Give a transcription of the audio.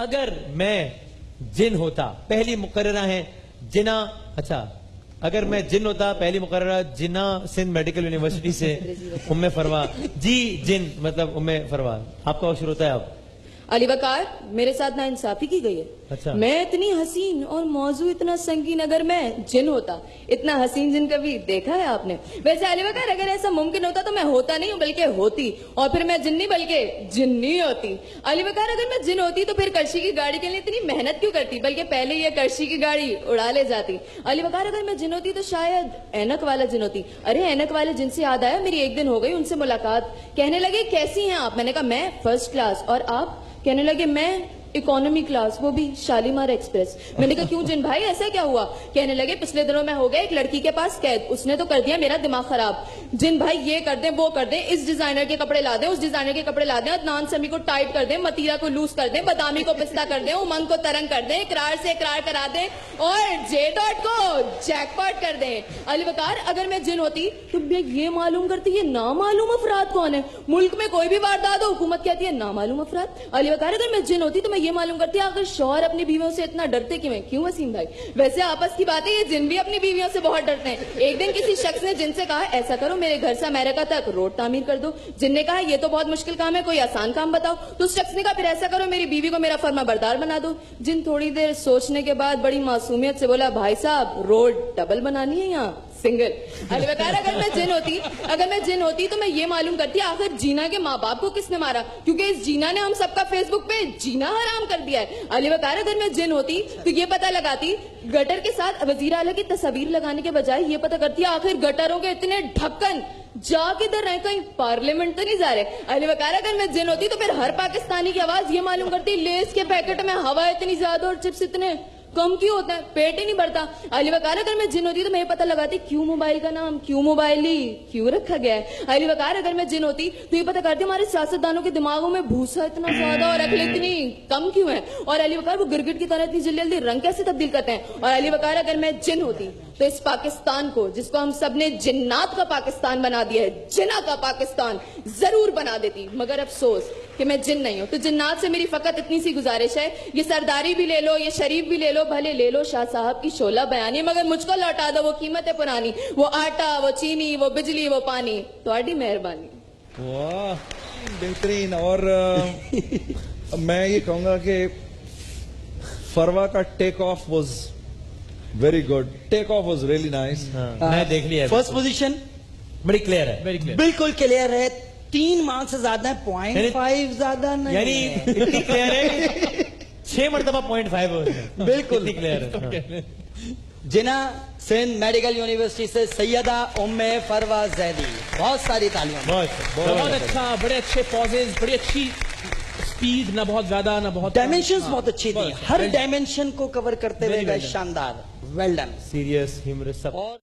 अगर मैं जिन होता, पहली मुकर्ररा है जिना, अच्छा अगर मैं जिन होता, पहली मुकर्ररा जिना सिंध मेडिकल यूनिवर्सिटी से उम्मे फरवा जी जिन मतलब उम्मे फरवा। आपका वक्त शुरू होता है अब। अली वकार, मेरे साथ ना इंसाफी की गई है। अच्छा। मैं इतनी हसीन और मौजू इतना संगीन, अगर मैं जिन होता, इतना हसीन जिन कभी देखा है आपने? वैसे अली वकार, अगर ऐसा मुमकिन होता तो मैं होता नहीं हूँ बल्कि होती, और फिर मैं जिन नहीं बल्कि जिन्नी होती। अली वकार, अगर मैं जिन होती तो फिर कर्शी की गाड़ी के लिए इतनी मेहनत क्यों करती, बल्कि पहले ये कर्शी की गाड़ी उड़ा ले जाती। अली वकार, अगर मैं जिन होती तो शायद ऐनक वाला जिन होती। अरे ऐनक वाले जिन से याद आया, मेरी एक दिन हो गई उनसे मुलाकात। कहने लगे कैसी हैं आप? मैंने कहा मैं फर्स्ट क्लास। और आप? कहने लगे मैं इकोनॉमी क्लास, वो भी शालीमार एक्सप्रेस। मैंने कहा क्यों जिन भाई, ऐसा क्या हुआ? कहने लगे पिछले दिनों में हो गया एक लड़की के पास कैद, उसने तो कर दिया मेरा दिमाग खराब। जिन भाई ये कर दें वो कर दें, इस डिजाइनर के कपड़े ला दें, उस डिजाइनर के कपड़े ला दें, अदनान समी को टाइट कर दें, मतीरा को लूज कर दें, बदामी को पिस्ता कर दें, उमंग को तरंग कर दें, इकरार से इकरार करा दें और जे डॉट को जैकपॉट कर दें। अली वकार, अगर मैं जिन होती तो ये मालूम करती ये नामालूम अफराद कौन है। मुल्क में कोई भी वारदात हो, हुकूमत कहती है नामालूम अफराद। अली वकार, अगर मैं जिन होती तो मैं ये मालूम करती है आखिर शौहर अपनी बीवियों से इतना डरते क्यों है। क्यों वसीम भाई? वैसे आपस की बात है, ये जिन भी अपनी बीवियों से बहुत डरते हैं। एक दिन किसी शख्स ने जिन से कहा ऐसा करो मेरे घर से अमेरिका तक रोड तामीर कर दो। जिन ने कहा ये तो बहुत मुश्किल काम है, कोई आसान काम बताओ। तो उस शख्स ने कहा फिर ऐसा करो मेरी बीवी को मेरा फर्मा बरदार बना दो। जिन थोड़ी देर सोचने के बाद बड़ी मासूमियत से बोला भाई साहब रोड डबल बनानी है यहाँ सिंगल। अली वकार, अगर मैं जिन होती तो मैं ये मालूम करती आखिर जीना के माँ बाप को किसने मारा, क्योंकि इस जीना ने हम सबका फेसबुक पे जीना हराम कर दिया है। अली वकार, अगर मैं जिन होती तो ये पता लगाती गटर के साथ वजीर आला की तस्वीर लगाने के बजाय ये पता करती आखिर गटरों के इतने ढक्कन जा किधर रहे, कहीं पार्लियामेंट तो नहीं जा रहे। अली वकार, अगर मैं जिन होती तो फिर हर पाकिस्तानी की आवाज ये मालूम करती लेस के पैकेट में हवा इतनी ज्यादा और चिप्स इतने कम क्यों होता है, पेट ही नहीं भरता। अली वकार, अगर मैं जिन होती तो मैं पता लगाती क्यों मोबाइल का नाम क्यों मोबाइल ही क्यों रखा गया है। अली वकार, अगर मैं जिन होती तो ये पता करती हमारे सियासतदानों के दिमागों में भूसा इतना ज्यादा और अकल इतनी कम क्यों है। और अली वकार, वो गिरगिट की तरह इतनी जल्दी जल्दी रंग कैसे तब्दील करते हैं। और अली वकार, अगर मैं जिन होती तो इस पाकिस्तान को, जिसको हम सब ने जिन्नात का पाकिस्तान बना दिया है, जिना का पाकिस्तान जरूर बना देती। मगर अफसोस कि मैं जिन नहीं हूं। तो जिन्नात से मेरी फकत इतनी सी गुजारिश है, ये सरदारी भी ले लो, ये शरीफ भी ले लो, भले ले लो शाह साहब की शोला बयानी, मगर मुझको लौटा दो वो कीमतें पुरानी, वो आटा, वो चीनी, वो बिजली, वो पानी। तो मेहरबानी। वाह बेहतरीन। और मैं ये कहूंगा कि फरवा का take off was very good, take off was really nice. मैं देख लिया। फर्स्ट पोजीशन बड़ी क्लियर है, वेरी क्लियर, बिल्कुल क्लियर है। 3 मार्क्स से ज्यादा है, 0.5 ज्यादा नहीं, यानी इतनी क्लियर है 6 मरतबा 0.5 है। बिल्कुल क्लियर है। जिना सिंध मेडिकल यूनिवर्सिटी से सैयदा उम्मे फरवा जैदी, बहुत सारी तालियां। बहुत अच्छा, बड़े अच्छे पॉजेज, बड़ी अच्छी स्पीड, ना बहुत ज्यादा ना बहुत डायमेंशंस बहुत अच्छी थी, हर डायमेंशन को कवर करते हुए गए, शानदार, वेल डन, सीरियस ह्यूमरस सब।